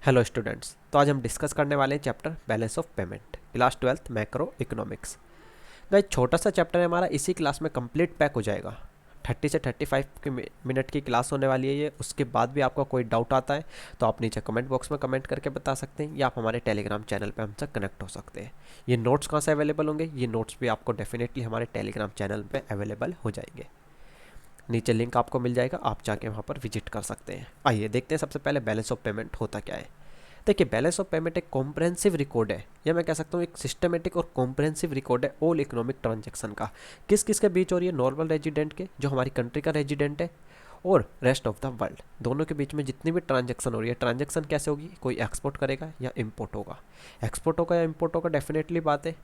Hello students, तो आज हम डिस्कस करने वाले हैं chapter balance of payment, class 12th macro economics. Guys छोटा सा चैप्टर है हमारा, इसी क्लास में कंप्लीट पैक हो जाएगा। 30 से 35 मिनट की क्लास होने वाली है ये। उसके बाद भी आपका कोई डाउट आता है तो आप नीचे कमेंट बॉक्स में कमेंट करके बता सकते हैं, या आप हमारे टेलीग्राम चैनल पे हमसे कनेक्ट हो सकते हैं। ये नोट्स कहाँ से अवेलेबल होंगे? ये नोट्स भी आपको डेफिनेटली हमारे टेलीग्राम चैनल पे अवेलेबल हो जाएंगे। नीचे लिंक आपको मिल जाएगा, आप जाके वहाँ पर विजिट कर सकते हैं। आइए देखते हैं सबसे पहले बैलेंस ऑफ पेमेंट होता क्या है। देखिए, बैलेंस ऑफ पेमेंट एक कॉम्प्रहेंसिव रिकॉर्ड है, या मैं कह सकता हूँ एक सिस्टमेटिक और कॉम्प्रहेंसिव रिकॉर्ड है ऑल इकोनॉमिक ट्रांजैक्शन का। किस किस के बीच हो रही है? नॉर्मल रेजिडेंट के, जो हमारी कंट्री का रेजिडेंट है, और रेस्ट ऑफ द वर्ल्ड, दोनों के बीच में जितनी भी ट्रांजैक्शन हो रही है। ट्रांजैक्शन कैसे होगी? कोई एक्सपोर्ट करेगा या इम्पोर्ट होगा। एक्सपोर्ट होगा या इम्पोर्ट होगा, डेफिनेटली बात है।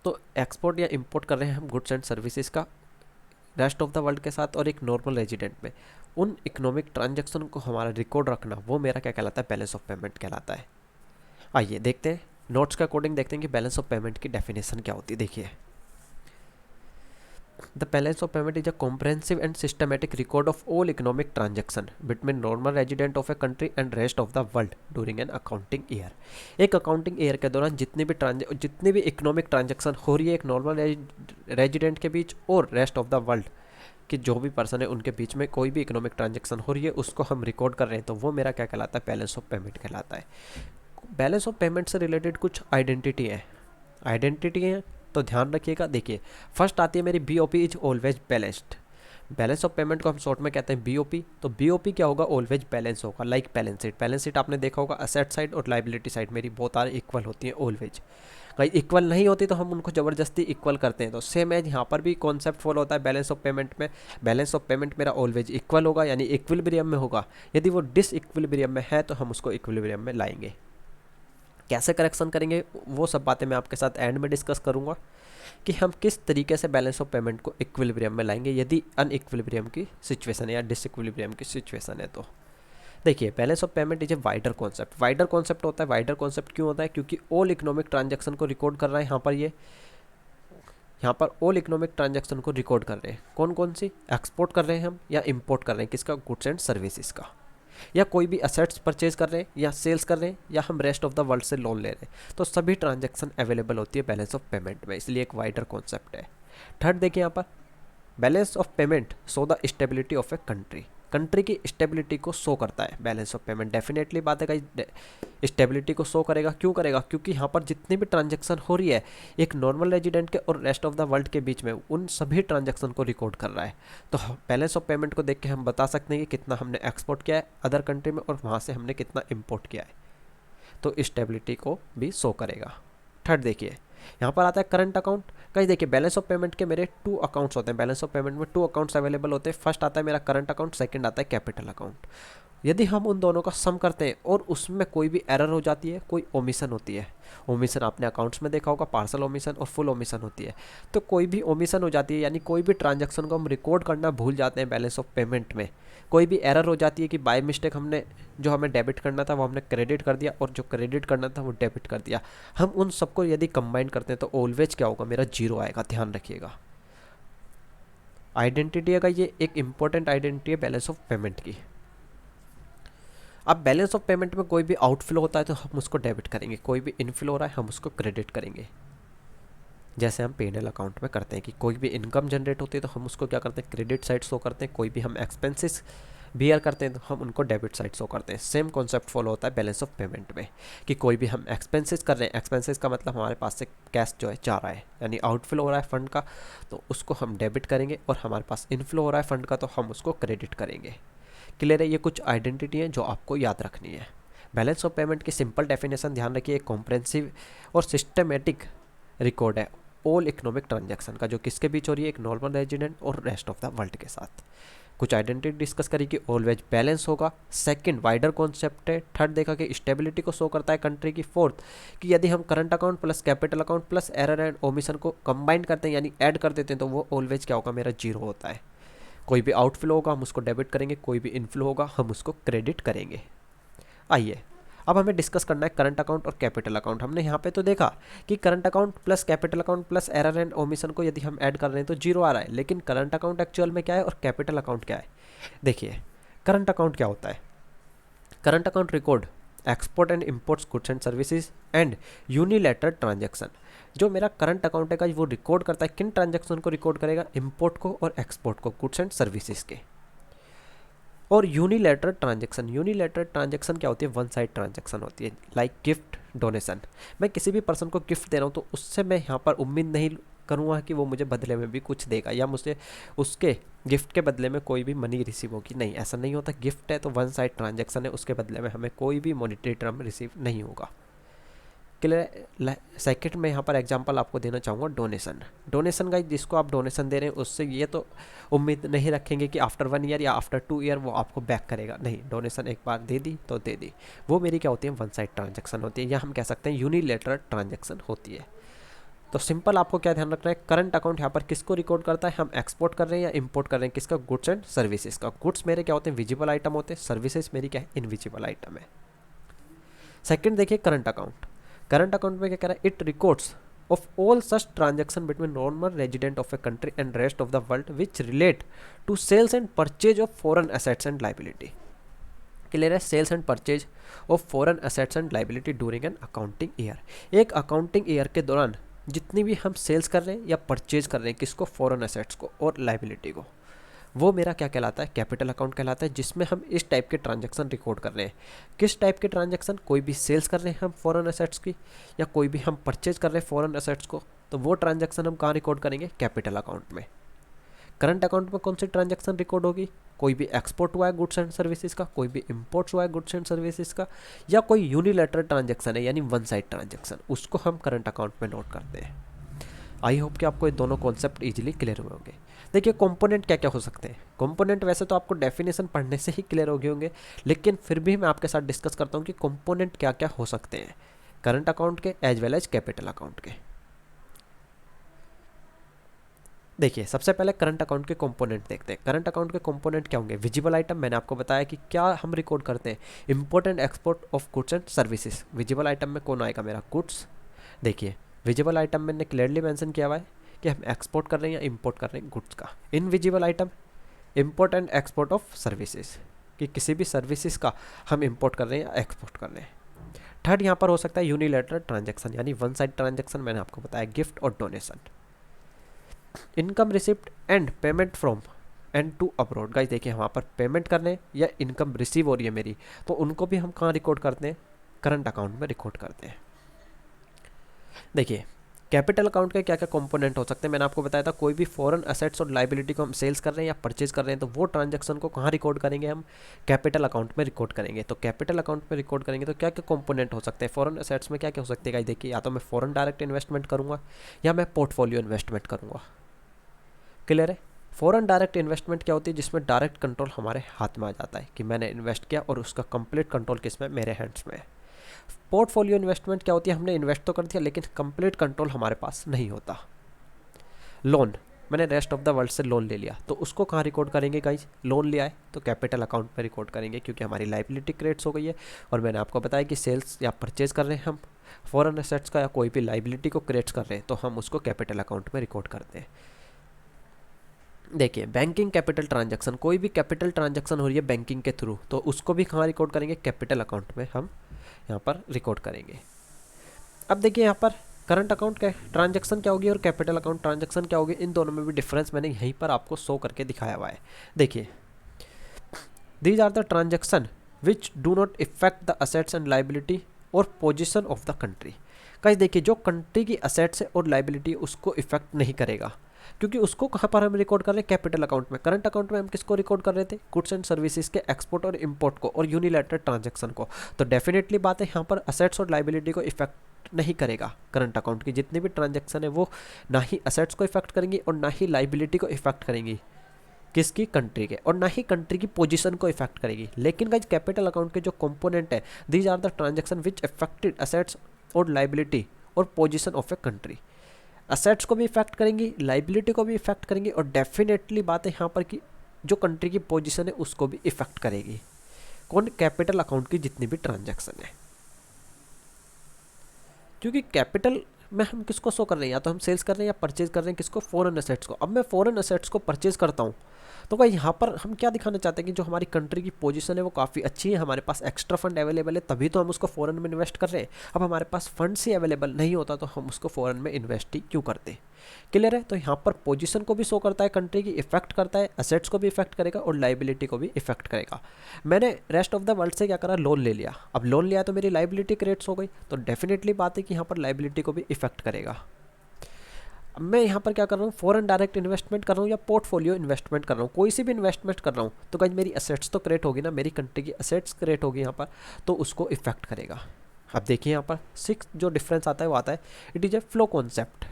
तो एक्सपोर्ट या इम्पोर्ट कर रहे हैं हम गुड्स एंड सर्विसेज का रेस्ट ऑफ द वर्ल्ड के साथ और एक नॉर्मल रेजिडेंट में। उन इकोनॉमिक ट्रांजैक्शन को हमारा रिकॉर्ड रखना, वो मेरा क्या कहलाता है? बैलेंस ऑफ पेमेंट कहलाता है। आइए देखते हैं, नोट्स के अकॉर्डिंग देखते हैं कि बैलेंस ऑफ पेमेंट की डेफिनेशन क्या होती है। देखिए, the balance of payment is a comprehensive and systematic record of all economic transaction between normal resident of a country and rest of the world during an accounting year. एक accounting year के दौरान जितनी भी economic transaction हो रही है एक normal resident के बीच और रेस्ट ऑफ द वर्ल्ड कि जो भी पर्सन है उनके बीच में कोई भी इकोनॉमिक ट्रांजैक्शन हो रही है, उसको हम रिकॉर्ड कर रहे हैं, तो वो मेरा क्या कहलाता है? बैलेंस ऑफ पेमेंट कहलाता है। बैलेंस ऑफ पेमेंट से रिलेटेड कुछ आइडेंटिटी है, तो ध्यान रखिएगा। देखिए, फर्स्ट आती है मेरी BOP is always balanced. Balance of payment को हम शॉर्ट में कहते हैं BOP। तो BOP क्या होगा? ऑलवेज बैलेंस होगा। लाइक बैलेंस शीट आपने देखा होगा, असेट साइड और लाइबिलिटी साइड मेरी बहुत सारे इक्वल होती हैं ऑलवेज। कहीं इक्वल नहीं होती तो हम उनको ज़बरदस्ती इक्वल करते हैं। तो सेम एज यहाँ पर भी कॉन्सेप्ट फॉलो होता है बैलेंस ऑफ पेमेंट में। बैलेंस ऑफ पेमेंट मेरा ऑलवेज इक्वल होगा, यानी इक्विलिब्रियम में होगा। यदि वो डिसइक्विलिब्रियम में है तो हम उसको इक्विलिब्रियम में लाएंगे। कैसे करेक्शन करेंगे वो सब बातें मैं आपके साथ एंड में डिस्कस करूँगा, कि हम किस तरीके से बैलेंस ऑफ पेमेंट को इक्विलिब्रियम में लाएंगे यदि अनइक्विलिब्रियम की सिचुएशन है या डिसइक्विलिब्रियम की सिचुएशन है। तो देखिए, balance of payment is a wider concept. Wider concept होता है। वाइडर कॉन्सेप्ट क्यों होता है? क्योंकि ऑल इकोनॉमिक ट्रांजैक्शन को रिकॉर्ड कर रहा है। यहाँ पर ऑल इकोनॉमिक ट्रांजैक्शन को रिकॉर्ड कर रहे हैं। कौन कौन सी? एक्सपोर्ट कर रहे हैं हम या इंपोर्ट कर रहे हैं, किसका? गुड्स एंड सर्विसेज का। या कोई भी असेट्स परचेज कर रहे हैं या सेल्स कर रहे हैं, या हम रेस्ट ऑफ द वर्ल्ड से लोन ले रहे हैं, तो सभी ट्रांजैक्शन अवेलेबल होती है बैलेंस ऑफ पेमेंट में, इसलिए एक वाइडर कॉन्सेप्ट है। थर्ड देखिए, यहाँ पर balance of payment show the stability of a country. Country की स्टेबिलिटी को शो करता है बैलेंस ऑफ पेमेंट। डेफिनेटली बात है कि स्टेबिलिटी को शो करेगा। क्यों करेगा? क्योंकि यहाँ पर जितनी भी ट्रांजैक्शन हो रही है एक नॉर्मल रेजिडेंट के और रेस्ट ऑफ द वर्ल्ड के बीच में, उन सभी ट्रांजैक्शन को रिकॉर्ड कर रहा है। तो बैलेंस ऑफ पेमेंट को देख के हम बता सकते हैं कि कितना हमने एक्सपोर्ट किया है अदर कंट्री में और वहाँ से हमने कितना इम्पोर्ट किया है, तो स्टेबिलिटी को भी शो करेगा। थर्ड देखिए, यहाँ पर आता है करंट अकाउंट। कहीं देखिए, बैलेंस ऑफ पेमेंट के मेरे 2 अकाउंट्स होते हैं। बैलेंस ऑफ पेमेंट में 2 अकाउंट्स अवेलेबल होते हैं। फर्स्ट आता है मेरा करंट अकाउंट, सेकंड आता है कैपिटल अकाउंट। यदि हम उन दोनों का सम करते हैं और उसमें कोई भी एरर हो जाती है, कोई ओमिशन होती है, ओमिशन आपने अकाउंट्स में देखा होगा, पार्सल ओमिशन और फुल ओमिशन होती है। तो कोई भी ओमिशन हो जाती है, यानी कोई भी ट्रांजैक्शन को हम रिकॉर्ड करना भूल जाते हैं बैलेंस ऑफ पेमेंट में, कोई भी एरर हो जाती है कि बाय मिस्टेक हमने जो हमें डेबिट करना था वो हमने क्रेडिट कर दिया और जो क्रेडिट करना था वो डेबिट कर दिया, हम उन सबको यदि कंबाइन करते हैं तो ऑलवेज क्या होगा? मेरा जीरो आएगा। ध्यान रखिएगा। आइडेंटिटी है, ये एक इंपॉर्टेंट आइडेंटिटी है बैलेंस ऑफ पेमेंट की। अब बैलेंस ऑफ पेमेंट में कोई भी आउटफ्लो होता है तो हम उसको डेबिट करेंगे, कोई भी इनफ्लो हो रहा है हम उसको क्रेडिट करेंगे। जैसे हम P&L अकाउंट में करते हैं कि कोई भी इनकम जनरेट होती है तो हम उसको क्या करते हैं? क्रेडिट साइड शो करते हैं। कोई भी हम एक्सपेंसेस बियर करते हैं तो हम उनको डेबिट साइड शो करते हैं। सेम कॉन्सेप्ट फॉलो होता है बैलेंस ऑफ पेमेंट में, कि कोई भी हम एक्सपेंसेस कर रहे हैं, एक्सपेंसेस का मतलब हमारे पास से कैश जो है जा रहा है, यानी आउटफ्लो हो रहा है फंड का, तो उसको हम डेबिट करेंगे, और हमारे पास इनफ्लो हो रहा है फंड का तो हम उसको क्रेडिट करेंगे। क्लियर है? ये कुछ आइडेंटिटी है जो आपको याद रखनी है। बैलेंस ऑफ पेमेंट की सिंपल डेफिनेशन ध्यान रखिए, कॉम्प्रहेंसिव और सिस्टमेटिक रिकॉर्ड है ऑल इकोनॉमिक ट्रांजैक्शन का, जो किसके बीच हो रही है? एक नॉर्मल रेजिडेंट और रेस्ट ऑफ द वर्ल्ड के साथ। कुछ आइडेंटिटी डिस्कस करी कि ऑलवेज बैलेंस होगा। सेकंड, वाइडर कॉन्सेप्ट है। थर्ड देखा कि स्टेबिलिटी को शो करता है कंट्री की। फोर्थ, कि यदि हम current account plus capital account plus error and omission को कंबाइन करते हैं, यानी ऐड कर देते हैं, तो वो ऑलवेज क्या होगा? मेरा जीरो होता है। कोई भी आउटफ्लो होगा हम उसको डेबिट करेंगे, कोई भी इनफ्लो होगा हम उसको क्रेडिट करेंगे। आइए, अब हमें डिस्कस करना है करंट अकाउंट और कैपिटल अकाउंट। हमने यहाँ पे तो देखा कि current account plus capital account plus error and omission को यदि हम ऐड कर रहे हैं तो जीरो आ रहा है, लेकिन करंट अकाउंट एक्चुअल में क्या है और कैपिटल अकाउंट क्या है? देखिए, करंट अकाउंट क्या होता है? Current account record export and imports goods and services and unilateral transaction. जो मेरा करंट अकाउंट है वो रिकॉर्ड करता है, किन ट्रांजैक्शन को रिकॉर्ड करेगा, इंपोर्ट को और एक्सपोर्ट को, गुड्स एंड सर्विसेज के। और यूनिलैटरल ट्रांजैक्शन क्या होती है, वन साइड ट्रांजैक्शन होती है, लाइक गिफ्ट डोनेशन। मैं किसी भी पर्सन को गिफ्ट दे रहा हूँ तो उससे मैं यहाँ पर उम्मीद नहीं करूँगा कि वो मुझे बदले में भी कुछ देगा या मुझे उसके गिफ्ट के बदले में कोई भी मनी रिसीव होगी, नहीं, ऐसा नहीं होता। गिफ्ट है तो वन साइड ट्रांजैक्शन है, उसके बदले में हमें कोई भी मॉनिटरी टर्म रिसीव नहीं होगा। क्लियर। सेकंड में यहाँ पर एग्जांपल आपको देना चाहूँगा डोनेशन गाइस, जिसको आप डोनेशन दे रहे हैं उससे ये तो उम्मीद नहीं रखेंगे कि आफ्टर 1 ईयर या आफ्टर 2 ईयर वो आपको बैक करेगा, नहीं, डोनेशन एक बार दे दी तो दे दी, वो मेरी क्या होती है, वन साइड ट्रांजैक्शन होती है, या हम कह सकते हैं यूनिलेटरल ट्रांजैक्शन होती है। तो सिंपल आपको क्या ध्यान रखना है, करंट अकाउंट यहाँ पर किसको रिकॉर्ड करता है, हम एक्सपोर्ट कर रहे हैं या इंपोर्ट कर रहे हैं, किसका, गुड्स एंड सर्विसेज का। गुड्स मेरे क्या होते हैं, विजिबल आइटम होते हैं, सर्विसेज मेरी क्या है, इनविजिबल आइटम है। सेकंड देखिए करंट अकाउंट में क्या कह रहा है, it records of all such transaction between normal resident of a country and rest of the world which relate to sales and purchase of foreign assets and liability. Clear है, sales and purchase of foreign assets and liability during an accounting year. एक accounting year के दौरान जितनी भी हम sales कर रहे हैं या परचेज कर रहे हैं, किसको, फॉरेन एसेट्स को और लाइबिलिटी को, वो मेरा क्या कहलाता है, कैपिटल अकाउंट कहलाता है, जिसमें हम इस टाइप के ट्रांजैक्शन रिकॉर्ड कर रहे हैं। किस टाइप के ट्रांजैक्शन, कोई भी सेल्स कर रहे हैं हम फॉरेन एसेट्स की, या कोई भी हम परचेज कर रहे हैं फॉरेन एसेट्स को, तो वो ट्रांजैक्शन हम कहाँ रिकॉर्ड करेंगे, कैपिटल अकाउंट में। करंट अकाउंट में कौन सी ट्रांजैक्शन रिकॉर्ड होगी, कोई भी एक्सपोर्ट हुआ है गुड्स एंड सर्विसेज का, कोई भी इंपोर्ट्स हुआ है गुड्स एंड सर्विसेज का, या कोई यूनिलैटरल ट्रांजैक्शन है यानी वन साइड ट्रांजैक्शन, उसको हम करंट अकाउंट में नोट करते हैं। आई होप कि आपको ये दोनों कॉन्सेप्ट इजीली क्लियर हुए होंगे। देखिए कंपोनेंट क्या क्या हो सकते हैं, कंपोनेंट वैसे तो आपको डेफिनेशन पढ़ने से ही क्लियर हो गए होंगे, लेकिन फिर भी मैं आपके साथ डिस्कस करता हूँ कि कंपोनेंट क्या क्या हो सकते हैं करंट अकाउंट के as well as capital account के। देखिए सबसे पहले करंट अकाउंट के कंपोनेंट देखते हैं। करंट अकाउंट के कंपोनेंट क्या होंगे, विजिबल आइटम, मैंने आपको बताया कि क्या हम रिकॉर्ड करते हैं, import and export of goods and services. Visible item में कौन आएगा, मेरा गुड्स। देखिए विजिबल आइटम में मैंने क्लियरली मेंशन किया हुआ है कि हम एक्सपोर्ट कर रहे हैं या इंपोर्ट कर रहे हैं गुड्स का। Invisible item, import and export of services, कि किसी भी सर्विसेज का हम इंपोर्ट कर रहे हैं या एक्सपोर्ट कर रहे हैं। थर्ड यहाँ पर हो सकता है यूनिलैटरल ट्रांजैक्शन यानी वन साइड ट्रांजैक्शन, मैंने आपको बताया गिफ्ट और donation. Income receipt and payment from and to abroad. Guys देखिए वहाँ पर पेमेंट करने या इनकम रिसीव हो रही है मेरी, तो उनको भी हम कहाँ रिकॉर्ड करते हैं, करंट अकाउंट में रिकॉर्ड करते हैं। देखिए कैपिटल अकाउंट के क्या क्या कंपोनेंट हो सकते हैं, मैंने आपको बताया था कोई भी फॉरेन एसेट्स और लाइबिलिटी को हम सेल्स कर रहे हैं या परचेज कर रहे हैं, तो वो ट्रांजैक्शन को कहाँ रिकॉर्ड करेंगे, हम कैपिटल अकाउंट में रिकॉर्ड करेंगे। तो कैपिटल अकाउंट में रिकॉर्ड करेंगे तो क्या क्या कंपोनेंट हो सकते हैं, फॉरेन एसेट्स में क्या क्या हो सकते हैं गाइस देखिए, या तो मैं फॉरेन डायरेक्ट इन्वेस्टमेंट करूँगा या मैं पोर्टफोलियो इन्वेस्टमेंट करूँगा। क्लियर है, फॉरेन डायरेक्ट इन्वेस्टमेंट क्या होती है, जिसमें डायरेक्ट कंट्रोल हमारे हाथ में आ जाता है कि मैंने इन्वेस्ट किया और उसका कंप्लीट कंट्रोल किसमें, मेरे हैंड्स में है। पोर्टफोलियो इन्वेस्टमेंट क्या होती है, हमने इन्वेस्ट तो कर दिया लेकिन कंप्लीट कंट्रोल हमारे पास नहीं होता। लोन, मैंने रेस्ट ऑफ द वर्ल्ड से लोन ले लिया, तो उसको कहाँ रिकॉर्ड करेंगे गाइज, लोन लिया है तो कैपिटल अकाउंट में रिकॉर्ड करेंगे क्योंकि हमारी लाइबिलिटी क्रिएट्स हो गई है। और मैंने आपको बताया कि सेल्स या परचेज कर रहे हैं हम फॉरेन एसेट्स का या कोई भी लाइबिलिटी को क्रिएट्स कर रहे हैं, तो हम उसको कैपिटल अकाउंट में रिकॉर्ड करते हैं। देखिए बैंकिंग कैपिटल ट्रांजैक्शन, कोई भी कैपिटल ट्रांजैक्शन हो रही है बैंकिंग के थ्रू, तो उसको भी कहाँ रिकॉर्ड करेंगे, कैपिटल अकाउंट में हम यहाँ पर रिकॉर्ड करेंगे। अब देखिए यहाँ पर करंट अकाउंट का ट्रांजैक्शन क्या होगी और कैपिटल अकाउंट ट्रांजैक्शन क्या होगी, इन दोनों में भी डिफरेंस मैंने यहीं पर आपको शो करके दिखाया हुआ है। देखिए these are the transaction which do not affect the assets and liability और position of the country. Guys देखिए जो कंट्री की असेट्स है और लाइबिलिटी उसको इफेक्ट नहीं करेगा, क्योंकि उसको कहाँ पर हम रिकॉर्ड कर रहे हैं, कैपिटल अकाउंट में। करंट अकाउंट में हम किसको रिकॉर्ड कर रहे थे, गुड्स एंड सर्विसेज के एक्सपोर्ट और इंपोर्ट को और यूनिलैटरल ट्रांजैक्शन को। तो डेफिनेटली बात है यहाँ पर असेट्स और लाइबिलिटी को इफेक्ट नहीं करेगा। करंट अकाउंट की जितनी भी ट्रांजैक्शन है वो ना ही असेट्स को इफेक्ट करेंगी और ना ही लाइबिलिटी को इफेक्ट करेंगी, किसकी, कंट्री के, और ना ही कंट्री की पोजीशन को इफेक्ट करेगी। लेकिन गाइस कैपिटल अकाउंट के जो कंपोनेंट है, these are the transaction which affected assets और लाइबिलिटी और position of a country. Assets को भी इफेक्ट करेंगी, लाइबिलिटी को भी इफेक्ट करेंगी और डेफिनेटली बात है यहाँ पर कि जो कंट्री की पोजीशन है उसको भी इफेक्ट करेगी। कौन, कैपिटल अकाउंट की जितनी भी ट्रांजैक्शन है। क्योंकि कैपिटल में हम किसको शो कर रहे हैं, या तो हम सेल्स कर रहे हैं या परचेज कर रहे हैं, किसको, फॉरेन एसेट्स को। अब मैं फॉरेन एसेट्स को परचेज करता हूँ तो भाई यहाँ पर हम क्या दिखाना चाहते हैं कि जो हमारी कंट्री की पोजीशन है वो काफ़ी अच्छी है, हमारे पास एक्स्ट्रा फंड अवेलेबल है, तभी तो हम उसको फॉरेन में इन्वेस्ट कर रहे हैं। अब हमारे पास फंड्स ही अवेलेबल नहीं होता तो हम उसको फॉरेन में इन्वेस्ट ही क्यों करते। क्लियर है। तो यहाँ पर पोजीशन को भी शो करता है कंट्री की, इफेक्ट करता है, असेट्स को भी इफेक्ट करेगा और लाइबिलिटी को भी इफेक्ट करेगा। मैंने रेस्ट ऑफ द वर्ल्ड से क्या करा, लोन ले लिया। अब लोन लिया तो मेरी लाइबिलिटी क्रिएट्स हो गई, तो डेफिनेटली बात है कि यहाँ पर लाइबिलिटी को भी इफेक्ट करेगा। अब मैं यहाँ पर क्या कर रहा हूँ, फॉरेन डायरेक्ट इन्वेस्टमेंट कर रहा हूँ या पोर्टफोलियो इन्वेस्टमेंट कर रहा हूँ, कोई सी भी इन्वेस्टमेंट कर रहा हूँ, तो कहीं मेरी असेट्स तो क्रिएट होगी ना, मेरी कंट्री की असेट्स क्रिएट होगी यहाँ पर, तो उसको इफेक्ट करेगा। अब देखिए यहाँ पर 6 जो डिफरेंस आता है वो आता है, it is a flow concept.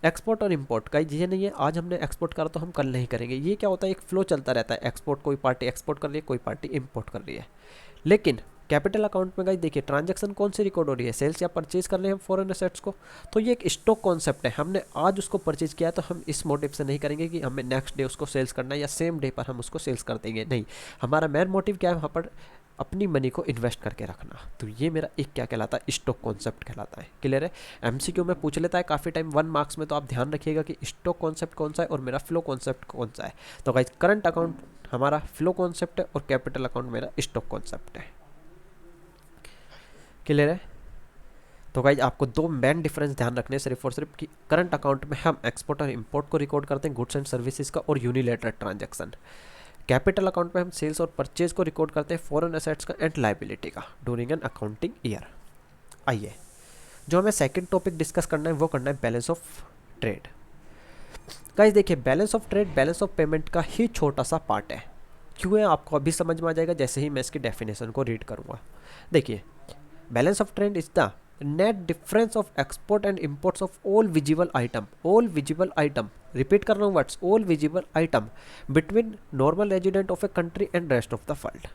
Export और इंपोर्ट का ये नहीं है आज हमने एक्सपोर्ट करा तो हम कल नहीं करेंगे, ये क्या होता है, एक फ्लो चलता रहता है। एक्सपोर्ट, कोई पार्टी एक्सपोर्ट कर रही है, कोई पार्टी इंपोर्ट कर रही है। लेकिन कैपिटल अकाउंट में गाइस देखिए ट्रांजैक्शन कौन सी रिकॉर्ड हो रही है, सेल्स या परचेज कर रहे हैं हम फॉरेन एसेट्स को, तो ये एक स्टॉक कॉन्सेप्ट है। हमने आज उसको परचेज किया तो हम इस मोटिव से नहीं करेंगे कि हमें नेक्स्ट डे उसको सेल्स करना है या सेम डे पर हम उसको सेल्स कर देंगे, नहीं। हमारा मेन मोटिव क्या है, वहाँ पर अपनी मनी को इन्वेस्ट करके रखना। तो ये मेरा एक क्या कहलाता है, स्टॉक कॉन्सेप्ट कहलाता है। क्लियर है। एमसीक्यू में पूछ लेता है काफ़ी टाइम 1 मार्क्स में, तो आप ध्यान रखिएगा कि स्टॉक कॉन्सेप्ट कौन सा है और मेरा फ्लो कॉन्सेप्ट कौन सा है। तो गाइस करंट अकाउंट हमारा फ्लो कॉन्सेप्ट है और कैपिटल अकाउंट मेरा स्टॉक कॉन्सेप्ट है। क्लियर है। तो गाइज आपको 2 मेन डिफरेंस ध्यान रखने सिर्फ और सिर्फ कि करंट अकाउंट में हम एक्सपोर्ट और इंपोर्ट को रिकॉर्ड करते हैं, गुड्स एंड सर्विसेज का और यूनिलेटरल ट्रांजैक्शन। कैपिटल अकाउंट में हम सेल्स और परचेज को रिकॉर्ड करते हैं, फॉरेन एसेट्स का एंड लाइबिलिटी का ड्यूरिंग एन अकाउंटिंग ईयर। आइए जो हमें सेकंड टॉपिक डिस्कस करना है वो करना है बैलेंस ऑफ ट्रेड। गाइज देखिए balance of trade balance of payment का ही छोटा सा पार्ट है। क्यों है आपको अभी समझ में आ जाएगा जैसे ही मैं इसकी डेफिनेशन को रीड करूँगा। देखिए balance of trade is the net difference of export and imports of all visible item, all visible item, repeat कर रहा हूँ words, all visible item between normal resident of a country and rest of the world.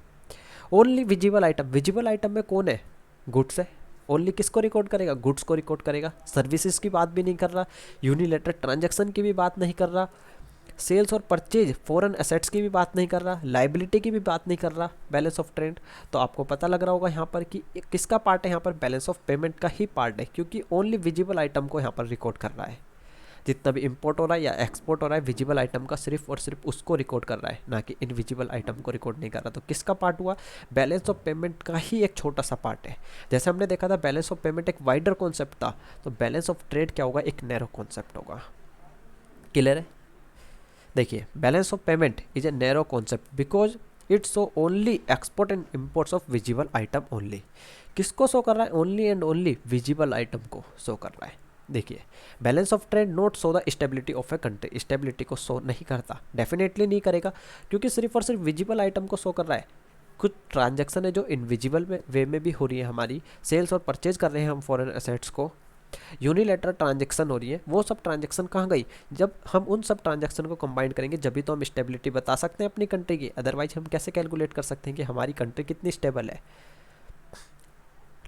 Only visible item, visible item में कौन है, goods है। Only किसको record करेगा, goods को रिकॉर्ड करेगा। सर्विसेज की बात भी नहीं कर रहा, यूनिलेटरल ट्रांजैक्शन की भी बात नहीं कर रहा, सेल्स और परचेज फॉरेन एसेट्स की भी बात नहीं कर रहा, लाइबिलिटी की भी बात नहीं कर रहा। बैलेंस ऑफ ट्रेड तो आपको पता लग रहा होगा यहाँ पर कि किसका पार्ट है, यहाँ पर बैलेंस ऑफ पेमेंट का ही पार्ट है, क्योंकि ओनली विजिबल आइटम को यहाँ पर रिकॉर्ड कर रहा है। जितना भी इंपोर्ट हो रहा है या एक्सपोर्ट हो रहा है विजिबल आइटम का सिर्फ और सिर्फ उसको रिकॉर्ड कर रहा है, ना कि इनविजिबल आइटम को रिकॉर्ड नहीं कर रहा। तो किसका पार्ट हुआ, बैलेंस ऑफ पेमेंट का ही एक छोटा सा पार्ट है। जैसे हमने देखा था बैलेंस ऑफ पेमेंट एक वाइडर कॉन्सेप्ट था, तो बैलेंस ऑफ ट्रेड क्या होगा, एक नैरो कॉन्सेप्ट होगा। क्लियर है। देखिए balance of payment is a narrow concept because it's show only export and imports of visible item only. किसको शो कर रहा है, only and only visible item को शो कर रहा है। देखिए balance of trade note show the stability of a country, stability को शो नहीं करता, डेफिनेटली नहीं करेगा, क्योंकि सिर्फ और सिर्फ विजिबल आइटम को शो कर रहा है। कुछ ट्रांजैक्शन है जो इनविजिबल वे में भी हो रही है, हमारी सेल्स और परचेज कर रहे हैं हम फॉरेन एसेट्स को, यूनिलेटरल ट्रांजैक्शन हो रही है। वो सब ट्रांजैक्शन कहाँ गई, जब हम उन सब ट्रांजैक्शन को कंबाइन करेंगे जब भी तो हम स्टेबिलिटी बता सकते हैं अपनी कंट्री की, अदरवाइज हम कैसे कैलकुलेट कर सकते हैं कि हमारी कंट्री कितनी स्टेबल है।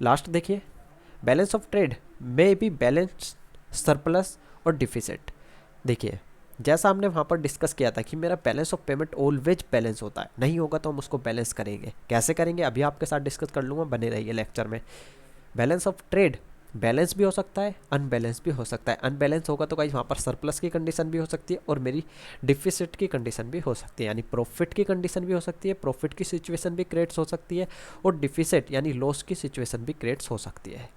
लास्ट देखिए बैलेंस ऑफ ट्रेड में भी बैलेंस, सरप्लस और डिफिसिट। देखिए जैसा हमने वहाँ पर डिस्कस किया था कि मेरा balance of payment always balance होता है, नहीं होगा तो हम उसको बैलेंस करेंगे। कैसे करेंगे अभी आपके साथ डिस्कस कर लूँगा, बने रहिए लेक्चर में। बैलेंस ऑफ ट्रेड बैलेंस भी हो सकता है, अनबैलेंस भी हो सकता है। अनबैलेंस होगा तो गाइस वहाँ पर सरप्लस की कंडीशन भी हो सकती है और मेरी डिफिसिट की कंडीशन भी हो सकती है, यानी प्रॉफिट की कंडीशन भी हो सकती है, प्रॉफिट की सिचुएशन भी क्रिएट्स हो सकती है और डिफिसिट यानी लॉस की सिचुएशन भी क्रिएट्स हो सकती है।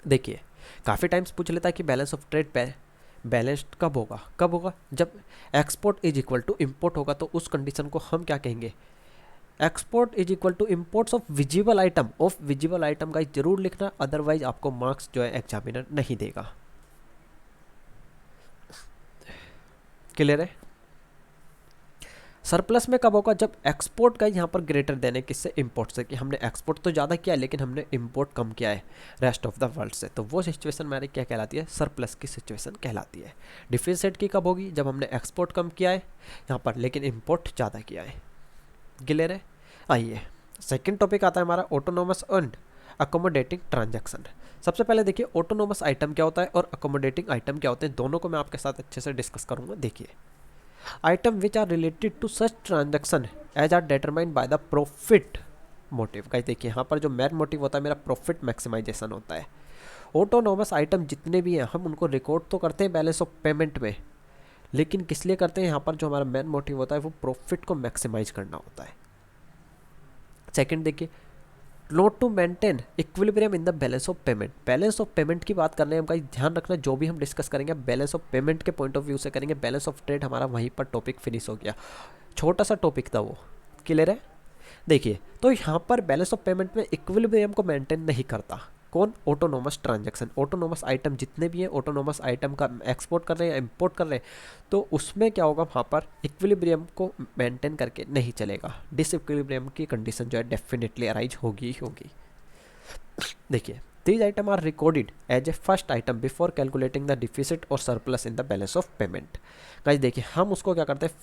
देखिए काफ़ी टाइम्स पूछ लेता है कि बैलेंस ऑफ ट्रेड बैलेंस्ड कब होगा, कब होगा, जब export is equal to import होगा, तो उस कंडीशन को हम क्या कहेंगे, export is equal to imports of visible item. Of visible item का जरूर लिखना, अदरवाइज आपको मार्क्स जो है एग्जामिनर नहीं देगा। क्लियर है। सरप्लस में कब होगा, जब एक्सपोर्ट का यहाँ पर ग्रेटर देने किससे, इंपोर्ट से, कि हमने एक्सपोर्ट तो ज़्यादा किया है लेकिन हमने इंपोर्ट कम किया है रेस्ट ऑफ द वर्ल्ड से, तो वो सिचुएशन हमारी क्या कहलाती है, सरप्लस की सिचुएशन कहलाती है। डिफिसिट की कब होगी, जब हमने एक्सपोर्ट कम किया है यहाँ पर लेकिन इंपोर्ट ज़्यादा किया है। क्लियर है। आइए सेकंड टॉपिक आता है हमारा ऑटोनोमस एंड अकोमोडेटिंग ट्रांजैक्शन। सबसे पहले देखिए ऑटोनोमस आइटम क्या होता है और अकोमोडेटिंग आइटम क्या होते हैं, दोनों को मैं आपके साथ अच्छे से डिस्कस करूंगा। देखिए item which are related to such transaction as are determined by the profit motive. Guys देखिए यहाँ पर जो मेन मोटिव होता है मेरा प्रॉफिट मैक्सिमाइजेशन होता है। ऑटोनोमस आइटम जितने भी हैं हम उनको रिकॉर्ड तो करते हैं बैलेंस ऑफ पेमेंट में, लेकिन किस लिए करते हैं, यहाँ पर जो हमारा मेन मोटिव होता है वो प्रॉफिट को मैक्सिमाइज करना होता है। सेकंड देखिए, note to maintain equilibrium in the balance of payment. Balance of payment की बात करने में ध्यान रखना, जो भी हम डिस्कस करेंगे बैलेंस ऑफ पेमेंट के पॉइंट ऑफ व्यू से करेंगे। बैलेंस ऑफ ट्रेड हमारा वहीं पर टॉपिक फिनिश हो गया, छोटा सा टॉपिक था वो, क्लियर है। देखिए तो यहाँ पर बैलेंस ऑफ पेमेंट में इक्विलिब्रियम को मेंटेन नहीं करता कौन, ऑटोनोमस ट्रांजैक्शन। ऑटोनोमस आइटम जितने भी हैं, ऑटोनोमस आइटम का एक्सपोर्ट कर रहे हैं या इम्पोर्ट कर रहे हैं, तो उसमें क्या होगा, वहाँ पर इक्विलिब्रियम को मेंटेन करके नहीं चलेगा। डिसइक्विलिब्रियम की कंडीशन जो है डेफिनेटली अराइज होगी ही होगी। देखिए, these item are recorded as a first item before calculating the deficit और surplus in the balance of payment. Guys देखिए, हम उसको क्या करते हैं,